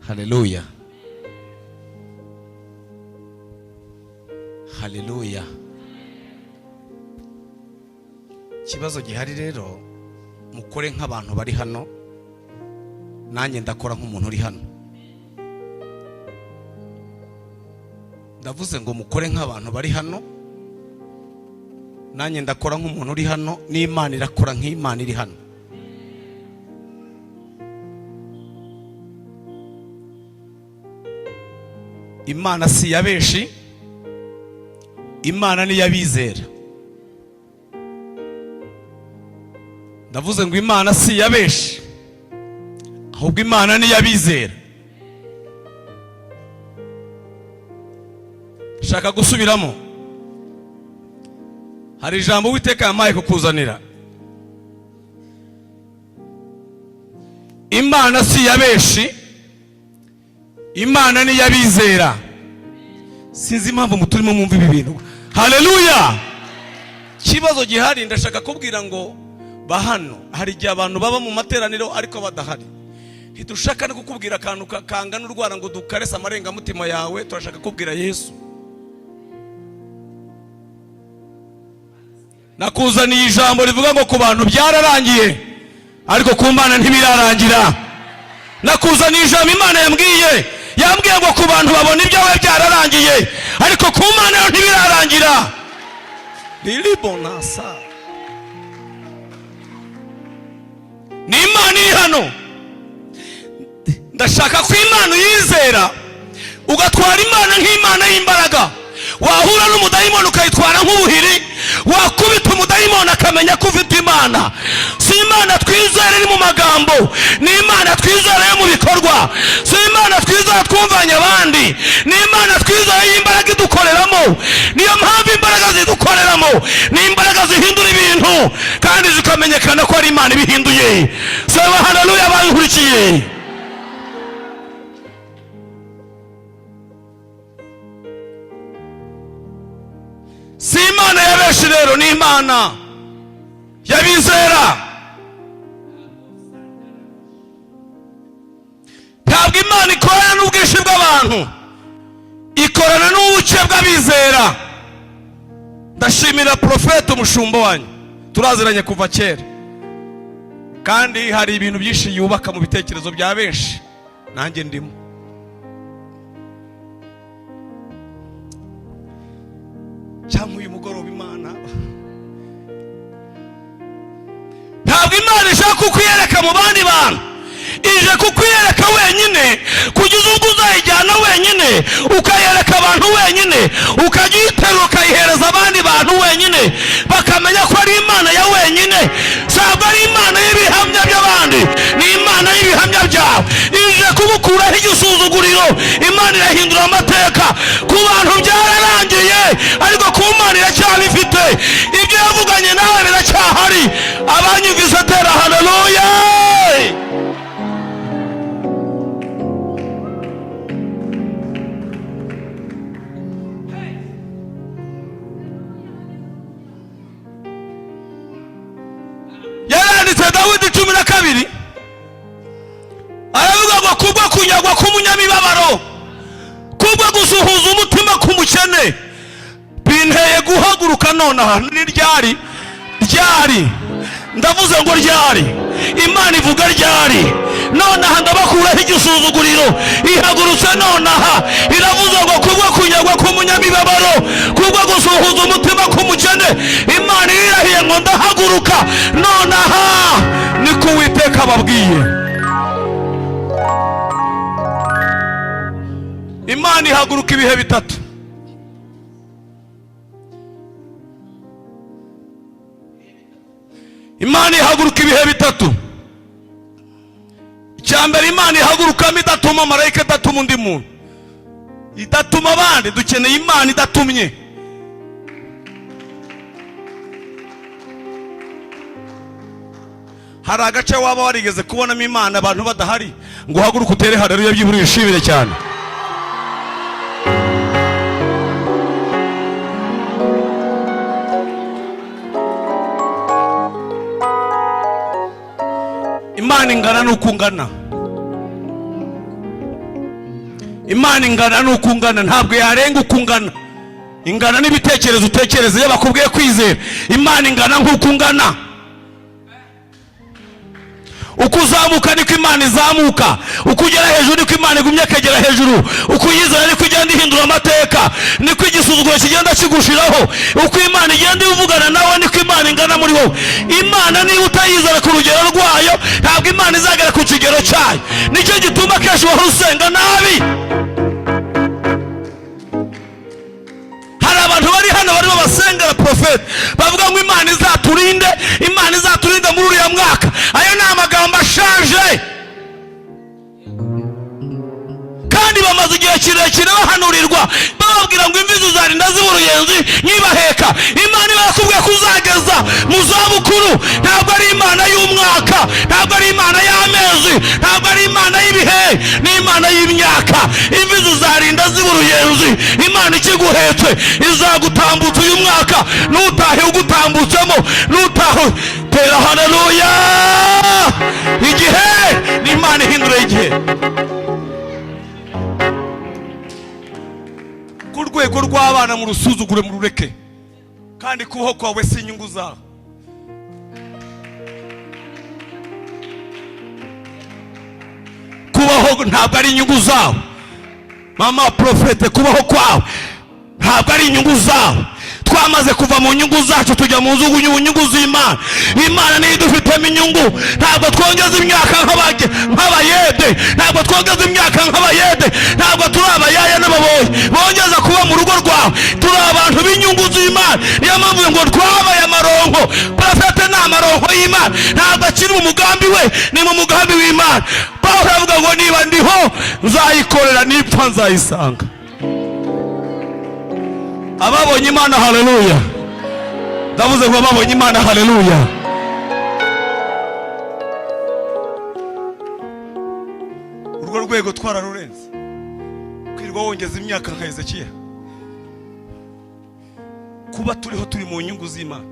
Haleluya. Haleluya. Ikibazo gihari rero, mukore nk'abantu bari hano, nanjye ndakora nk'umuntu uri hano. Ndavuze ngo mukore nk'abantu bari hano, nanjye ndakora nk'umuntu uri hano, n'Imana irakora nk'Imana iri hano. Imana si yabeshi, Imana ni yabizera. Ndavuze ngo Imana si yabeshi, ahubwo Imana ni yabizera. Shaka gusubiramo. Hari ijambo Uwiteka yamaye kukuzanira. Imana si yabeshi, Imana ni yabizera. Sinzi impamvu muturimo mwumva ibi bintu. Haleluya. Kibazo gihari, ndashaka kubwira ngo bahano hari igihe abantu baba mu materaniro ariko badahari. Ntidushaka no kukubwira akantu kangana urwara ngo dukarese amarenga mutima yawe, turashaka kubwira Yesu. Nakuzaniye ijambo rivuga ngo ku bantu byararangiye ariko ku Mana ntibirarangira. Nakuzaniye ijambo Imana yambwiye ngo ku bantu babona ibyawe byararangiye ariko ku Mana ntibirarangira. Nilibonasa. Ni Imana iri hano. Ndashaka ko Imana uyizera, ugatwara Imana nk'Imana y'imbaraga. Wahura n'umudayimoni ukayitwara nk'ubuhiri, wakubita umudayimoni akamenya ko ufite Imana. Si Imana twizera iri mu magambo, ni Imana twizera yo mu bikorwa. Si Imana twizera twumvanye abandi, ni Imana twizera y'imbaraga idukoreramo. Niyo mpamvu imbaraga zidukoreramo ni imbaraga zihindura ibintu kandi zikamenyekana ko ari Imana ibihinduye. Sema haleluya abankurikiye. Si Imana yabeshi rero, ni Imana yabizera. Ntabwo Imana ikorana n'ubwinshi bw'abantu, ikorana n'ubuke bw'abizera. Ndashimira Profete umushumba wanyu, turaziranye kuva kera, kandi hari ibintu byinshi yubaka mu bitekerezo bya benshi, nanjye ndimo. Cyangwa uyu mugoroba Imana ntabwo Imana ishaka kukwiyereka mu bandi bantu, ije kukwiyereka wenyine, kugeza ubwo uzayijyana wenyine, ukayereka abantu wenyine, ukajya uyiterura ukayihereza abandi bantu wenyine, bakamenya ko ari Imana ya wenyine. Ntabwo ari Imana y'ibihamya by'abandi, ni Imana y'ibihamya byawe. Ije kubukuraho igisuzuguriro. Imana irahindura amateka. Ku bantu byararangiye ariko ku Mana iracyabifite. Ibyo yavuganye nawe biracyahari. Abanyumvise tera haleluya. Yaranditse Dawidi 12 aravuga ngo kubwo kunyagwa k'umunyamibabaro, kubwo gusuhuza umutima k'umukene, binteye guhaguruka nonaha. Ni ryari? Ndavuze ngo ryari? Imana ivuga ryari? Nonaha ndabakuraho igisuzuguriro. Ihagurutse nonaha, iravuze ngo kubwo kunyagwa k'umunyamibabaro, kubwo gusuhuza umutima k'umukene, Imana irahiye ngo ndahaguruka nonaha. Niko Uwiteka ababwiye. Imana ihaguruka ibihe bitatu. Imana ihaguruka ibihe bitatu. Icyambere, Imana ihagurukamo idatuma marayika, idatuma undi muntu, idatuma abandi. Dukeneye Imana idatumye. Hari agace waba warigeze kubonamo Imana abantu badahari ngo uhaguruke utere haleluya byibura yishimire cyane. Imana ingana nuko ungana. Imana ingana nuko ungana, ntabwo yarenga uko ungana. Ingana n'ibitekerezo utekereza iyo bakubwiye kwizera. Imana ingana nk'uko ungana. Uko uzamuka niko Imana izamuka, uko ugera hejuru niko Imana igumye kegera hejuru, uko uyizera niko igenda ihindura amateka, niko igisuzuguro kigenda kigushiraho, uko Imana igenda ivugana nawe niko Imana ingana muri wowe. Imana niba utayizera ku rugero rwayo, ntabwo Imana izagera ku kigero cyayo. Nicyo gituma kenshi wahora usenga nabi. Hari abantu bari hano barimo basengera profeti bavuga ngo Imana izaturinde, Imana izaturinde muri uriya mwaka. Ayo ni amagambo ashaje, kandi bamaze igihe kirekire bahanurirwa bababwira ngo imvi zizarinda ziba uruyenzi nkibaheka. Imana ibakubwiye ko uzageza mu zabukuru. Ntabwo ari Imana y'umwaka, ntabwo ari Imana y'amezi, ntabwo ari Imana y'ibihe, ni Imana y'imyaka. Imvi zizarinda ziba uruyenzi. Imana ikiguhetse izagutambutsa uyu mwaka, nutahe ugutambutsemo, nutahe. Tera haleluya! Igihe ni Imana ihindura igihe. Ku rwego rw'abana mu rusuzugure mu rureke, kandi kubaho kwawe si inyungu zawe. Kubaho ntabwo ari inyungu zawe. Mama profete, kubaho kwawe ntabwo ari inyungu zawe. Twamaze kuva mu nyungu zacu tujya mu nyungu z'Imana. Imana niyo idufitemo inyungu. Ntabwo twongeza imyaka nk'abayede, ntabwo twongeza imyaka nk'abayede, ntabwo turi abayaya n'ababoyi bongeza kuba mu rugo rwawe. Turi abantu b'inyungu z'Imana. Niyo mpamvu ngo twabaye amaronko. Profete ni amaronko y'Imana, ntabwo akiri mu mugambi we, ni mu mugambi w'Imana. Pawulo avuga ngo niba ndiho nzayikorera, nipfa nzayisanga. Ababonye Imana haleluya. Ndavuze ngo ababonye Imana haleluya. Urwo rwego twararurenze, kwirwa wongeza imyaka nka Hezekiya. Kuba turiho turi mu nyungu z'Imana.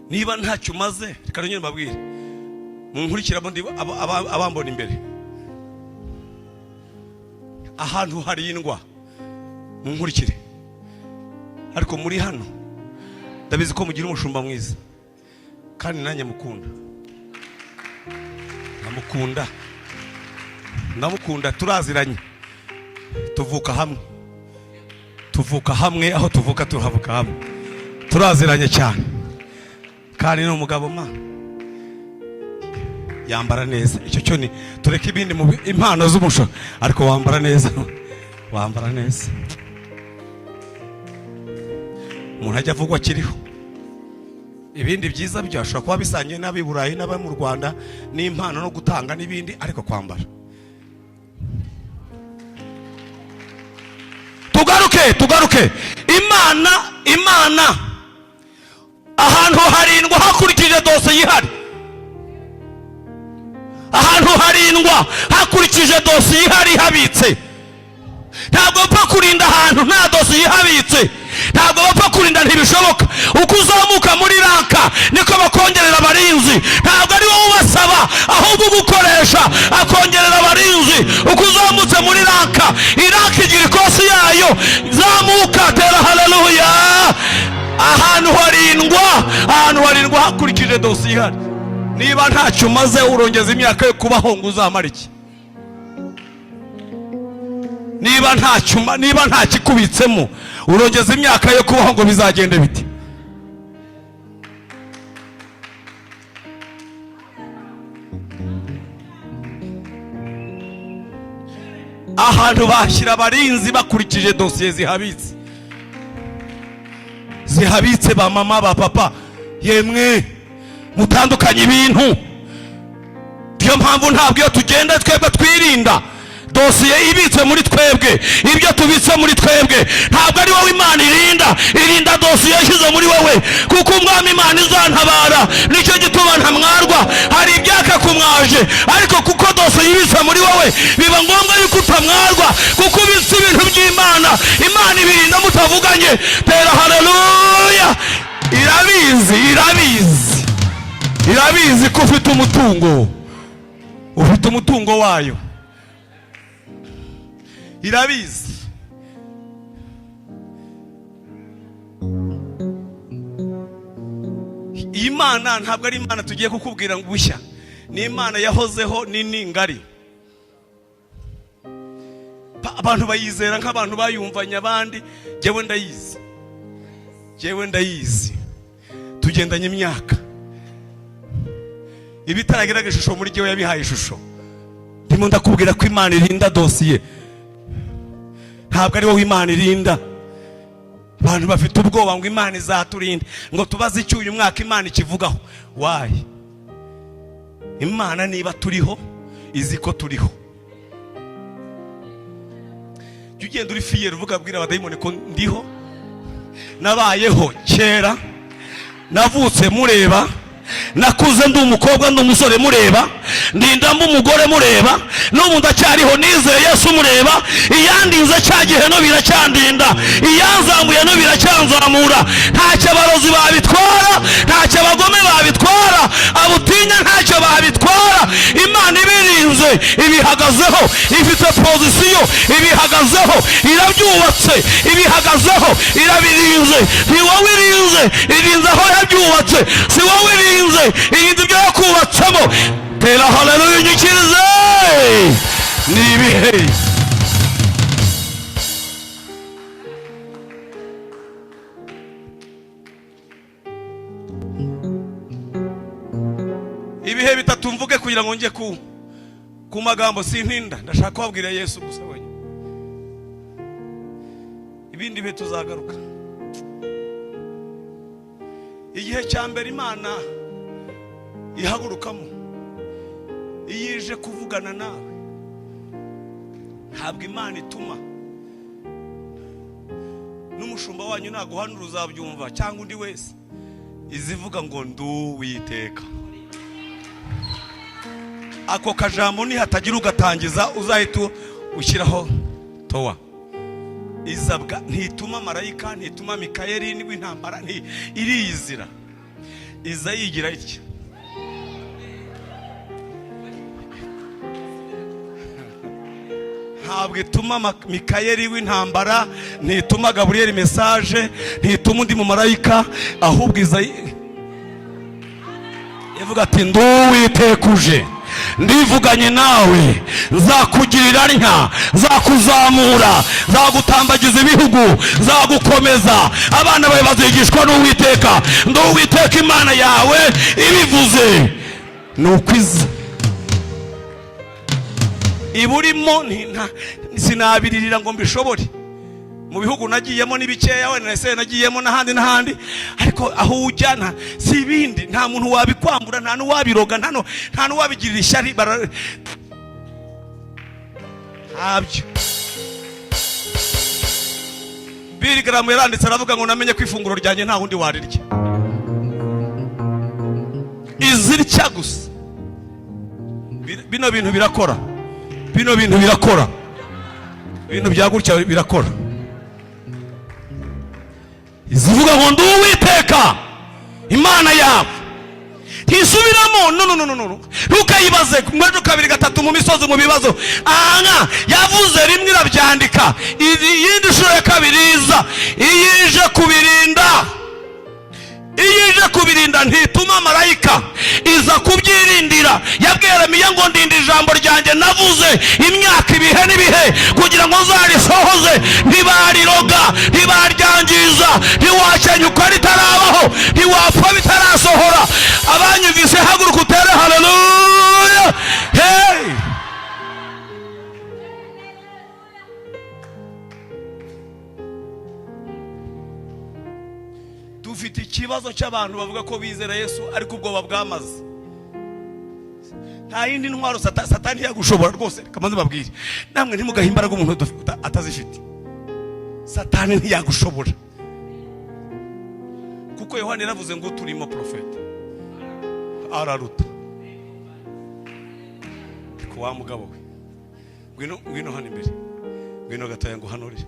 Niba ntacyo umaze, reka nyine mbabwire, munkurikiramo abambona imbere. Ahantu harindwa munkurikire, ariko muri hano ndabizi ko mugira umushumba mwiza, kandi nanjye mukunda. Ndamukunda, turaziranye, tuvuka hamwe, aho tuvuka turavuka hamwe, turaziranye cyane. Kandi ni umugabo yambara neza. Icyo cyo ni tureke ibindi mu impano z'umusho, ariko wambara neza, wambara neza. Umuntu ajya avugwa kiriho. Ibindi byiza byashobora kuba bisangiye n'ab'i Burayi n'aba mu Rwanda, n'impano no gutanga n'ibindi, ariko kwambara. Tugaruke. Imana ahantu harindwa hakurikije dosiye ihari. Ahantu harindwa hakurikije dosiye ihari habitse. Ntabwo bapfa kurinda ahantu nta dosiye ihabitse. Ntabwo bapfa kurinda, ntibishoboka. Uko uzamuka muri ranka niko bakongerera abarinzi. Ntabwo ari wowe ubasaba, ahubwo gukoresha akongerera abarinzi. Uko uzamutse muri ranka, iranka igira ikosi yayo. Zamuka, tera haleluya. Ahantu harindwa hakurikije dosiye ihari. Niba ntacyo umaze urongeza imyaka yo kubaho, ngo uzamara iki? Niba nta kikubitsemo urongeza imyaka yo kubaho, ngo bizagende biti? Ahantu bashyira abarinzi bakurikije dosiye zihabitse. Ba mama, ba papa, yemwe mutandukanye ibintu. Niyo mpamvu ntabwo iyo tugenda twebwe twirinda dosiye ibitse muri twebwe. Ibyo tubitse muri twebwe ntabwo ari wowe Imana irinda dosiye yashyize muri wowe, kuko umwami Imana izantabara. Nicyo gituma ntamwarwa. Hari ibyaka kumwaje, ariko kuko dosiye ibitse muri wowe biba ngombwa yuko utamwarwa, kuko ubitse ibintu by'Imana. Imana ibirinda mutavuganye. Tera haleluya. Irabizi ko ufite umutungo. ufite umutungo wayo, irabizi. Iyi Mana ntabwo ari Imana tugiye kukubwira ngo bushya, ni Imana yahozeho nini ngari. Abantu bayizera nk'abantu bayumvanye abandi. Jewe ndayizi, tugendanye imyaka. Ibitaragaragaje ishusho muri jewe yabihaye ishusho. Ndimo ndakubwira ko Imana irinda dosiye, ntabwo ari wowe Imana irinda. Abantu bafite ubwoba ngo Imana izaturinda, ngo tubaze icyo uyu mwaka Imana ikivugaho. Wayi, Imana niba turiho izi ko turiho. Jya ugenda uri fiyeri uvuga abwira abadayimoni ko ndiho, nabayeho kera, navutse mureba, nakuze ndi umukobwa ndi umusore mureba, ndindamo umugore mureba, n'ubu ndacyariho nizeye Yesu mureba. Iyandinze cya gihe no biracyandinda, iyanzamuye no biracyanzamura. Ntacyo abarozi babitwara, ntacyo abagome babitwara, abutinya ntacyo babitwara. Imana ibirinze ibihagazeho, ifite pozisiyo ibihagazeho, irabyubatse ibihagazeho, irabirinze. Ni wowe irinze, irinze aho yabyubatse, si wowe irinze, irinze ibyo yakubatsemo. Tera haleluya unyikirize. Ni ibihe ibihe bitatu mvuge kugira ngo njye ku magambo sintinda. Ndashaka kubabwira Yesu gusa wenyine, ibindi bihe tuzagaruka. Igihe cya mbere Imana ihagurukamo iyo ije kuvugana nawe, ntabwo Imana ituma n'umushumba wanyu naguhanura uzabyumva, cyangwa undi wese. Izivuga ngo nduwiteka. Ako kajambo nihatagira ugatangiza uzahita ushyiraho towa. Izabwa ntituma marayika, ntituma Mikayeli n'intambara, iriyizira. Iza yigira itya. Ntabwo ituma Mikayeli w'intambara, ntituma Gaburiyeli message, ntituma undi mu marayika, ahubwo iza ivuga ati nduwiteka uje, ndivuganye nawe, nzakugirira ntya, nzakuzamura, nzagutambagiza ibihugu, nzagukomeza. Abana bawe bazigishwa n'Uwiteka. Nduwiteka Imana yawe ibivuze nukwiza. Iburimo sinabiririra ngo mbishobore. Mu bihugu nagiyemo n'ibikeya, wenda nase nagiyemo n'ahandi, ariko aho ujyana si ibindi. Nta muntu wabikwambura, nta n'uwabiroga, nta n'uwabigirira ishyari. Ntabyo. Birigramu yaranditse aravuga ngo namenye ko ifunguro ryanjye nta wundi warirya. Izirya gusa. Bino bintu birakora, bino bintu birakora, ibintu byagutya birakora. Izivuga ngo nduwiteka Imana yawe, ntisubiramo. No, ntukayibaze mwejo kabiri gatatu mu misozi mu bibazo. Aha yavuze rimwe irabyandika, iyindi nshuro ya kabiri iza. Iyije kubirinda ntituma marayika, iza kubyirindira. Yabwiye Yeremiya ngo ndinda ijambo ryanjye navuze imyaka ibihe n'ibihe kugira ngo nzarisohoze. Ntibariroga, ntibaryangiza, ntiwakenyuka ritarabaho, ntiwapfa bitarasohora. Abanyumvise haguruka utere haleluya. Hey, dufite ikibazo cy'abantu bavuga ko bizera Yesu ariko ubwoba bwamaze. Nta yindi ntwaro Satani yagushobora rwose. Kamaze babwire namwe ntimugahe imbaraga umuntu atazifite. Satani ntiyagushobora, kuko Yohana yaravuze ngo turimo profeta araruta. Ko wa mugabo we, ngwino hano imbere, ngwino gatoya ngo hanurire.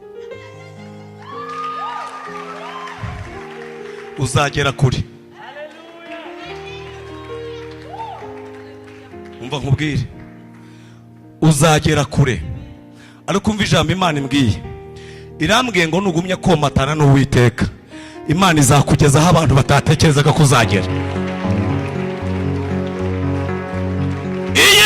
Uzagera kuri. Umva nkubwire, uzagera kure. Ariko umva ijambo Imana imbwiye, irambwiye ngo nugumye komatana n'Uwiteka, Imana izakugezaho abantu batatekerezaga ko uzagera.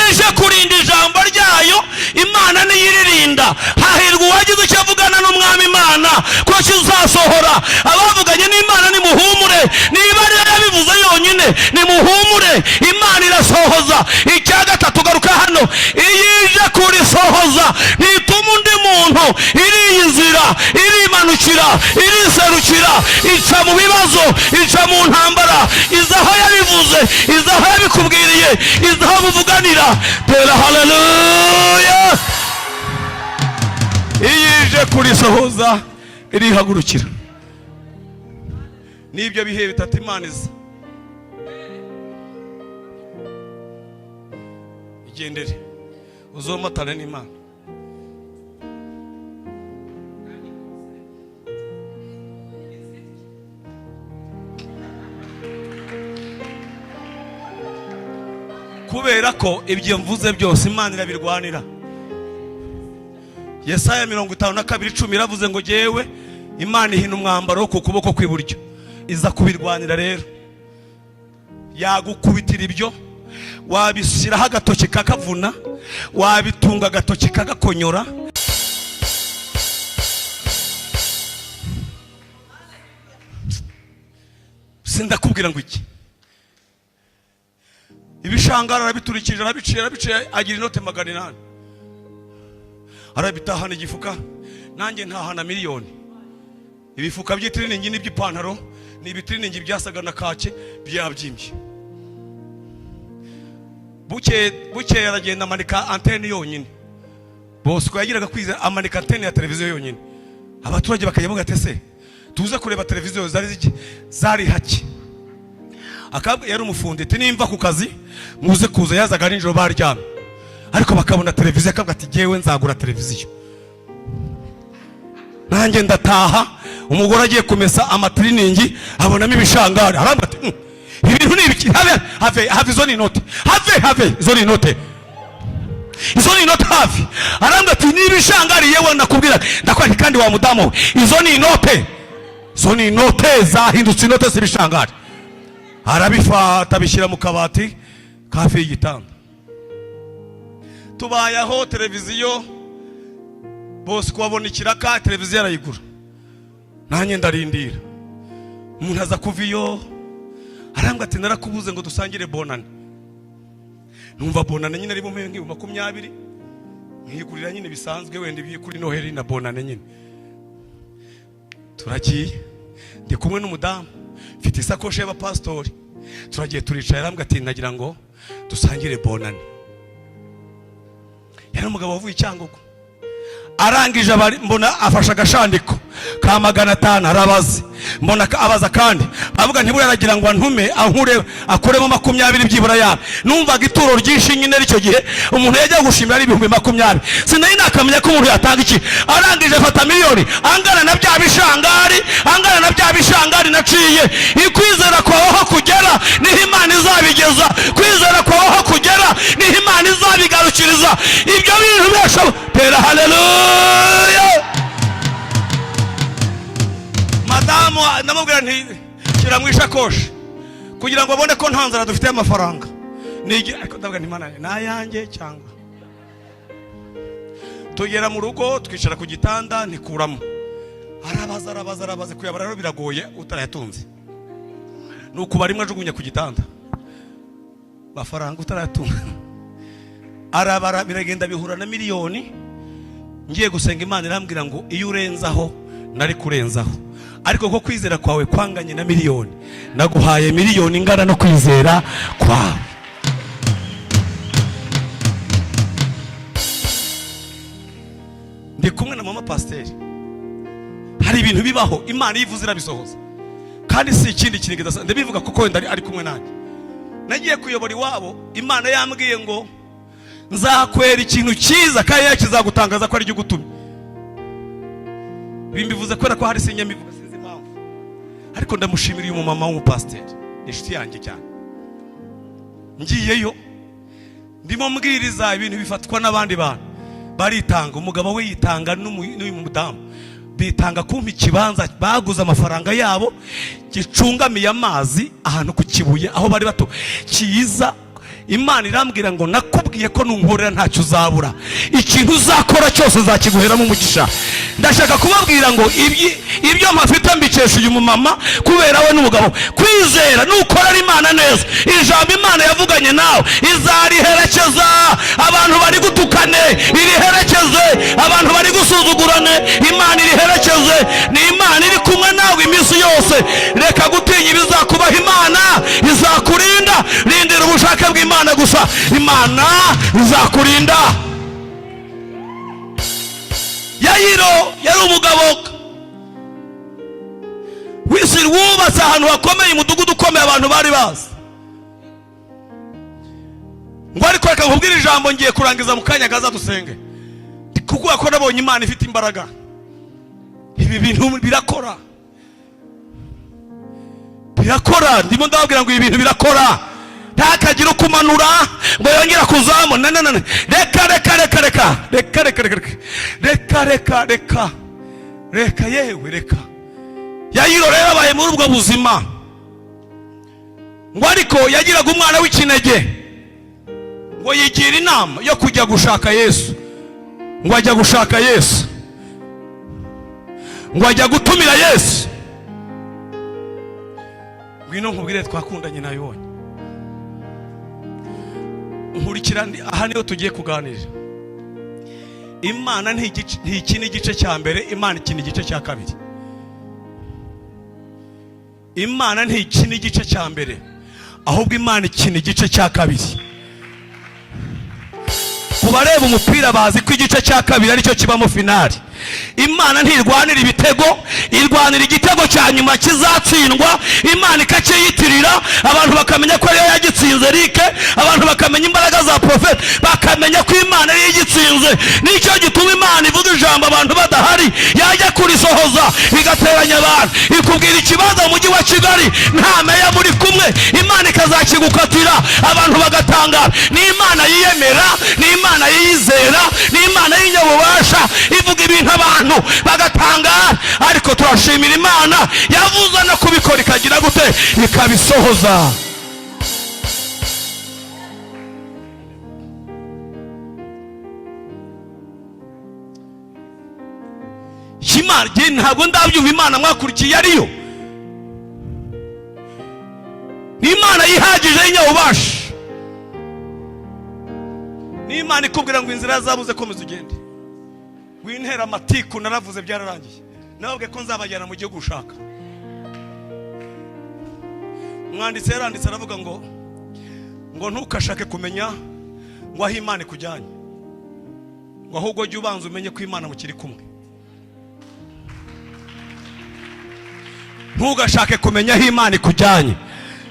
Ije kurinda ijambo ryayo, Imana niyiririnda. Hahirwa uwagize icyo avugana n'Umwami Imana ko kizasohora. Abavuganye n'Imana nimuhumure, niba ari yabivuze yonyine nimuhumure, Imana irasohoza. Icya gatatu, garuka hano, ije kurisohoza ntituma undi muntu iriyizira, irimanukira, iriserukira, ica mu bibazo, ica mu ntambara, izaho yabivuze, izaho yabikubwiriye, izaho muvuganira. Tera haleluya. Iyije kurisohoza irihagurukira. Nibyo bihe bitatu Imana iza. Igendere uzomatane n'Imana. Kubera ko ibyo mvuze byose Imana irabirwanira. Yesaya 52:10 iravuze ngo jewe Imana ihina umwambaro ku kuboko kw'iburyo. Iza kubirwanira rero. Yagukubitira ibyo, wabishyiraho agatoki kakavuna, wabitunga agatoki kagakonyora. Sindakubwira ngo iki. Ibishangara arabiturikije, arabiciye, agira inote 800. Arabitahana igifuka, nanjye ntahana miliyoni. Ibifuka by'itiriningi n'iby'ipantaro, n'ibitiriningi byasaga na kake byabyimbye. Buke aragenda amanika antene yonyine. Bose ko yagiraga kwiza amanika antene ya televiziyo yonyine. Abaturage bakajya bavuga ati se tuze kureba televiziyo zari haki. Akabwa yari umufundi ati nimva ku kazi muze kuza, yazaga nijoro baryamye. Ariko bakabona televiziyo, akabwa ati jewe nzagura televiziyo. Nanjye ndataha, umugore agiye kumesa amatiriningi abonamo ibishangari. Aramba ati ibintu ni ibiki? Have izo ni note. Have izo ni note. Izo ni note have. Aramba ati ni ibishangari yewe nakubwira. Ndakwati kandi wa mudamu, izo ni note. Izo ni note zahindutse inote z'ibishangari. Arabifata bishyira mu kabati kafi y'igitanda. Tubayaho televiziyo, bose kubabona ikiraka, televiziyo arayigura. Nanjye ndarindira. Umuntu aza kuviyo, arambwa ati narakubuze ngo dusangire bonane. Numva bonane nyine ari mu 20, nkigurira nyine bisanzwe, wenda ibiye kuri Noheli na bonane nyine. Turagiye, ndi kumwe n'umudamu, mfite isakoshi y'abapastori. Turagiye turicaye, arambwa ati nagira ngo dusangire bonane. Yari umugabo wavuye Cyangugu. Arangije mbona afasha agashandiko ka 500 arabaze. Mbona abaza kandi avuga ntibura aragira ngo antume ankure akoremo 20 byibura yawe. Numvaga ituro ryinshi nyine ricyo gihe umuntu yajya gushimira ari 20,000. Sinari nakamenya ko umuntu yatanga iki. Arangije afata miliyoni angana na bya bishangari naciye. Ikwizera kwaho kugera niho Imana izabigeza. Kwizera kwaho kugera niho Imana izabigarukiriza. Ibyo bintu byashoboka. Tera haleluya. Madamu ndamubwira nti shyira mu ishakoshi kugira ngo abone ko nta nzara dufite amafaranga. Ariko ndavuga nti Imana nayanjye cyangwa. Tugera mu rugo twicara ku gitanda ntikuramo. Arabaza kuyabara rero biragoye utarayatunze. Nuko barimwe ajugunya ku gitanda. Bafaranga utarayatunga. Arabara biragenda bihura na miliyoni. Ngiye gusenga Imana irambwira ngo iyo urenzaho nari kurenzaho. Ariko ko kwizera kwawe kwanganye na miliyoni, naguhaye miliyoni ingana no kwizera kwawe. Ndi kumwe na mama pasiteri. Hari ibintu bibaho Imana yivuze irabisohoza. Kandi si ikindi kintu kidasa. Ndabivuga kuko wenda ari kumwe nanjye. Nagiye kuyobora iwabo, Imana yambwiye ngo nzakwera ikintu cyiza kandi yakizagutangaza ko ari cyo gutumye. Bimbivuze kwera ko hari sinyamivuga sinzi impamvu. Ariko ndamushimira uyu mama w'umupasiteri. Ni inshuti yanjye cyane. Ngiyeyo ndimo mbwiriza ibintu bifatwa n'abandi bantu baritanga. Umugabo we yitanga n'uyu mudamu bitanga kumpa ikibanza, baguze amafaranga yabo gicungamiye amazi ahantu ku Kibuye aho bari bato kiza. Imana irambwira ngo nakubwiye ko nunkorera ntacyo uzabura, ikintu uzakora cyose zakiguheramo umugisha. Ndashaka kubabwira ngo ibyo mpafite mbikesha uyu mumama kubera we n'umugabo. Kwizera nukorera Imana neza, ijambo Imana yavuganye nawe izariherekeza. Abantu bari gutukane iriherekeze, abantu bari gusuzugurane Imana iriherekeze. Ni Imana iri kumwe nawe iminsi yose. Reka gutinya ibizakubaho, Imana izakurinda. Rindira ubushake bw'Imana gusa, Imana izakurinda. Yayiro yari umugabo w'Isiri wubatse ahantu hakomeye, umudugudu ukomeye abantu bari bazi. Ngo ariko reka nkubwire ijambo, ngiye kurangiza mu kanya gaza dusenge, kuko ko nabonye Imana ifite imbaraga. Ibi bintu birakora, ndimo ndababwira ngo ibi bintu birakora. Ntakagira ukumanura ngo yongera kuzamu. Reka yewe reka. Yayiro rero abaye muri ubwo buzima, ngo ariko yagiraga umwana w'ikinege, ngo yigira inama yo kujya gushaka Yesu. Ngo ajya gushaka Yesu, ngo ajya gutumira Yesu. Ngwino nkubwire twakundanye nayibonye. Nkurikira aha niho tugiye kuganira. Imana ntikini igice cya mbere, Imana ikini igice cya kabiri. Imana ntikini igice cya mbere, ahubwo Imana ikini igice cya kabiri. Kubareba umupira bazi ko igice cya kabiri aricyo kibamo finali. Imana ntirwanira ibitego, irwanira igitego cya nyuma kizatsindwa. Imana ikakiyitirira, abantu bakamenya ko ariyo yagitsinze Rike, abantu bakamenya imbaraga za profeti, bakamenya ko Imana ariyo yagitsinze. Nicyo gituma Imana ivuga ijambo abantu badahari, yajya kurisohoza igateranya abantu, ikubwira ikibazo mu mujyi wa Kigali nta meya muri kumwe, Imana ikazakigukatira, abantu bagatangara. Ni Imana yiyemera, ni Imana yizera, ni Imana y'inyabubasha, ivuga ibintu abantu bagatangara. Ariko turashimira Imana yavuze no kubikora ikagira gute, ikabisohoza. Imana ntabwo ndabyumva Imana mwakurikiye ariyo. Ni Imana yihagije y'inyabubasha. Ni Imana ikubwira ngo inzira zabuze komeza ugende. Wintera amatiku naravuze byararangiye, nababwe ko nzabajyana mu gihugu ushaka. Umwanditsi yaranditse aravuga ngo ntukashake kumenya ngo aho Imana ikujyanye, ngo ahubwo jya ubanza umenye ko Imana mukiri kumwe. Ntugashake kumenya aho Imana ikujyanye.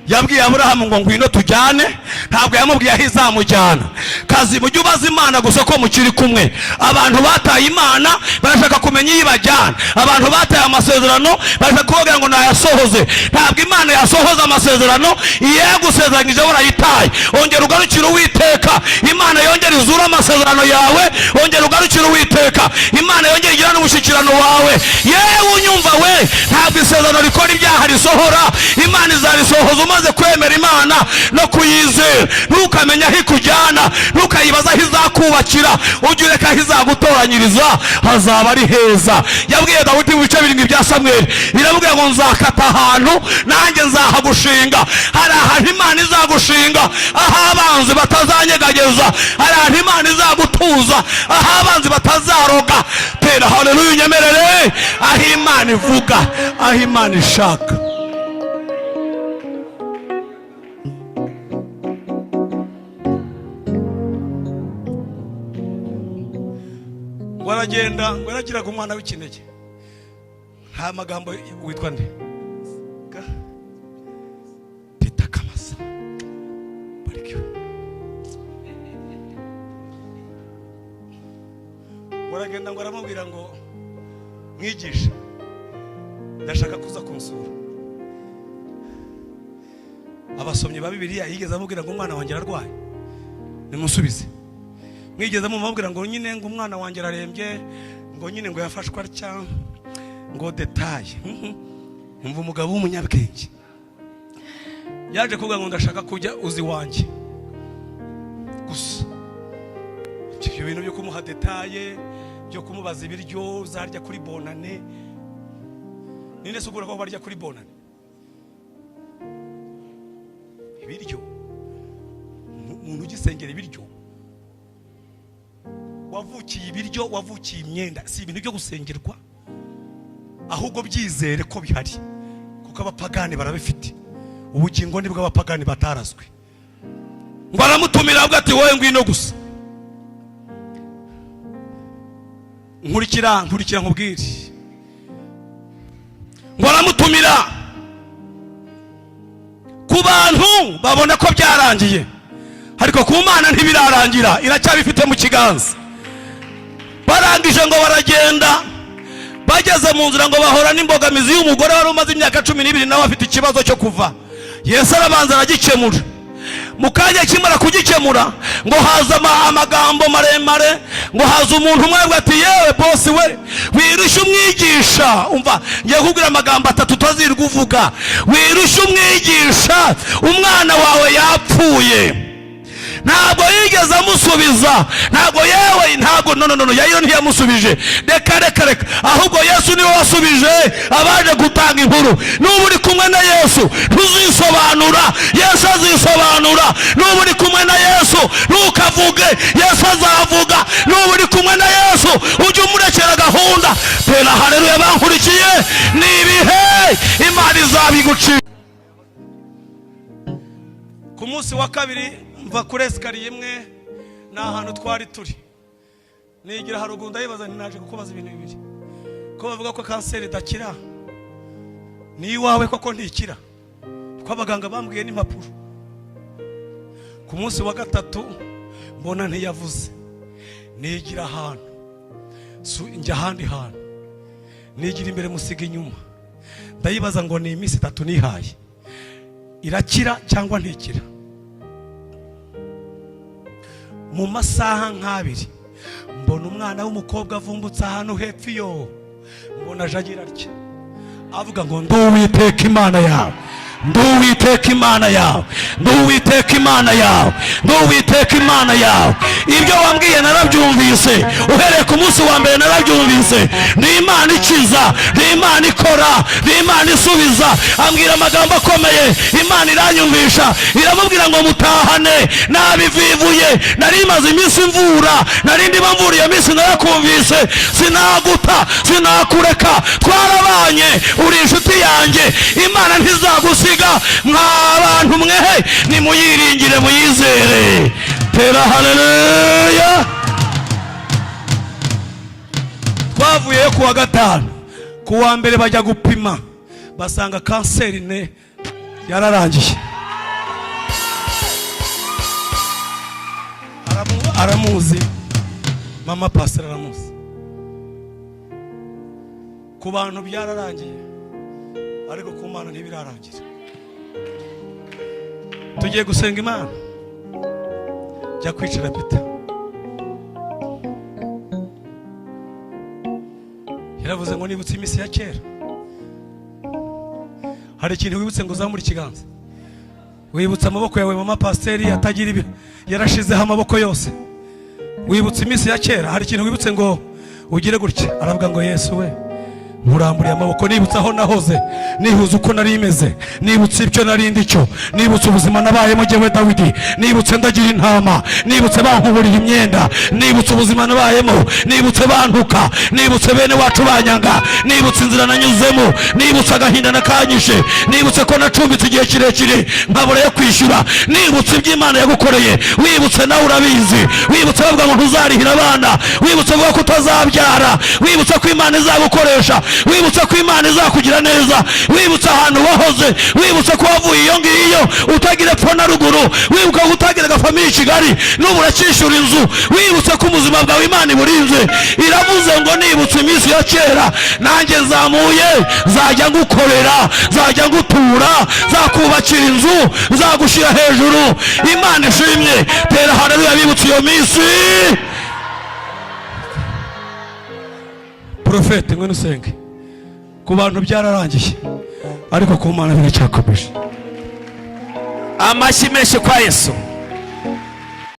Yabwiye Aburahamu ngo ngwino tujyane, ntabwo yamubwiye aho izamujyana. Kazi mujye ubaza Imana gusa ko mukiri kumwe. Abantu bataye Imana barashaka kumenya iyo ibajyana. Abantu bataye amasezerano barashaka kuvuga ngo nayasohoze. Ntabwo Imana yasohoza amasezerano, iyo yagusezeranyije warayitaye. Ongera ugarukire Uwiteka, Imana yongera izura amasezerano yawe. Ongera ugarukire Uwiteka, Imana yongera igira n'umushyikirano wawe. Yewe unyumva we, ntabwo isezerano rikora ibyaha risohora. Imana izarisohoza umaze kwemera Imana no kuyizera. Ntukamenya aho ikujyana, ntukayibaza aho izakubakira, ujye ureka aho izagutoranyiriza, hazaba ari heza. Yabwiye Dawidi mu bice 7 bya Samweli, biravuga ngo nzakata ahantu nanjye nzahagushinga. Hari ahantu Imana izagushinga, aho abanzi batazanyegageza. Hari ahantu Imana izagutuza, aho abanzi batazaroga. Tera haleluya unyemerere. Aho Imana ivuga, aho Imana ishaka. Waragenda waragiraga umwana w'ikinege, nta magambo witwa nde Peter Kamasa barikiwe. Waragenda ngo aramubwira ngo mwigisha ndashaka kuza kunsura. Abasomyi ba Bibiliya yigeze amubwira ngo umwana wanjye ararwaye. nimusubize. Mwigeze mumubwira ngo nyine ngo umwana wanjye ararembye, ngo nyine ngo yafashwe atya, ngo detaye. Umva umugabo w'umunyabwenge yaje kuvuga ngo ndashaka kujya uzi wanjye gusa. Ibyo bintu byo kumuha detaye, byo kumubaza ibiryo zarya kuri bonane, ninde sugura ko barya kuri bonane ibiryo? Umuntu ugisengera ibiryo, wavukiye ibiryo, wavukiye imyenda, si ibintu byo gusengerwa, ahubwo byizere ko bihari, kuko abapagani barabifite. Ubugingo ni bw'abapagani batarazwe. Ngo aramutumira avuga ati wowe ngwino gusa, nkurikira nkubwire. Ngo aramutumira ku bantu babona ko byarangiye, ariko ku Mana ntibirarangira, iracyabifite mu kiganza. Barangije ngo baragenda, bageze mu nzira ngo bahora n'imbogamizi y'umugore wari umaze imyaka 12 nawe afite ikibazo cyo kuva. Yesu arabanza aragikemura. Mukanya kimara kugikemura ngo haza amagambo maremare, ngo haza umuntu umwe ati yewe boss we wirusha umwigisha. Umva ngiye kubwira amagambo 3 utazirwa uvuga. Wirusha umwigisha, umwana wawe yapfuye. Ntabwo yigeze amusubiza, ntabwo yewe, ntabwo no yayo ntiyamusubije. Reka ahubwo Yesu niwe wasubije abaje gutanga inkuru. N'ubu uri kumwe na Yesu ntuzisobanura, Yesu azisobanura. N'ubu uri kumwe na Yesu ntukavuge, Yesu azavuga. N'ubu uri kumwe na Yesu ujye umurekera gahunda. Tera haleluya bankurikiye, nibihe Imana izabigucira. Ku munsi wa kabiri mva kuri esikariye imwe, ni ahantu twari turi, nigira haruguru ndayibaza nti naje kukubaza ibintu bibiri. Ko bavuga ko kanseri idakira, ni iwawe koko ntikira? Ko abaganga bambwiye n'impapuro. Ku munsi wa gatatu mbona ntiyavuze, nigira ahantu njya ahandi hantu, nigira imbere musiga inyuma, ndayibaza ngo ni iminsi 3 nihaye, irakira cyangwa ntikira? Mu masaha nk'abiri mbona umwana w'umukobwa avumbutse ahantu hepfo yo, mbona ajagira atya avuga ngo nduwiteka Imana yawe, nduwiteka Imana yawe, nduwiteka Imana yawe, nduwiteka Imana yawe. Ibyo wambwiye narabyumvise, uhereye ku munsi wa mbere narabyumvise. Ni Imana ikiza, ni Imana ikora, ni Imana isubiza. Ambwira amagambo akomeye, Imana iranyumvisha, iramubwira ngo mutahane nabivivuye. Nari maze iminsi mvura, nari ndimo mvura iyo minsi narakumvise, sinaguta sinakureka, twarabanye, uri inshuti yanjye. Imana ntizagusiga mw'abantu mwehe, nimuyiringire muyizere. Tera haleluya. Twavuye ku wa gatanu, ku wa mbere bajya gupima basanga kanseri ne yararangiye. Aramuzi mama pastor aramuzi. Ku bantu byararangiye, ariko ku Mana ntibirarangira. Tugiye gusenga Imana, jya kwicara Peter. Yaravuze ngo nibutse iminsi ya kera. Hari ikintu wibutse ngo uzamure ikiganza. Wibutse amaboko yawe mama pasiteri atagira ibi, yarashizeho amaboko yose. Wibutse iminsi ya kera. Hari ikintu wibutse ngo ugire gutya. Aravuga ngo Yesu we muramburiye amaboko, nibutse aho nahoze, nihuze uko nari imeze, nibutse ibyo nari ndicyo, nibutse ubuzima nabayemo jyewe Dawidi, nibutse ndagira intama, nibutse bankuburiye imyenda, nibutse ubuzima nabayemo, nibutse bantuka, nibutse bene wacu banyanga, nibutse inzira nanyuzemo, nibutse agahinda nakanyishe, nibutse ko nacumbitse igihe kirekire nkabura yo kwishyura, nibutse iby'Imana yagukoreye. Wibutse nawe urabizi, wibutse bavuga ngo ntuzarihira abana, wibutse bavuga ko utazabyara, wibutse ko Imana izagukoresha. wibutse ko Imana izakugira neza, wibutse ahantu wahoze, wibutse ko wavuye iyo ngiyo utagira epfo na ruguru, wibuka ko utagira agafamiye i Kigali n'ubu urakishura inzu, wibutse ko ubuzima bwawe Imana iburinze. Iravuze ngo nibutse iminsi ya kera, nanjye nzamuye nzajya ngukorera, nzajya ngutura, nzakubakira inzu, nzagushyira hejuru. Imana ishimye, tera haleluya bibutse iyo minsi. Profete ngwino usenge. Ku bantu byararangiye, ariko ku Mana biracyakomeje. Amashyi menshi kwa Yesu.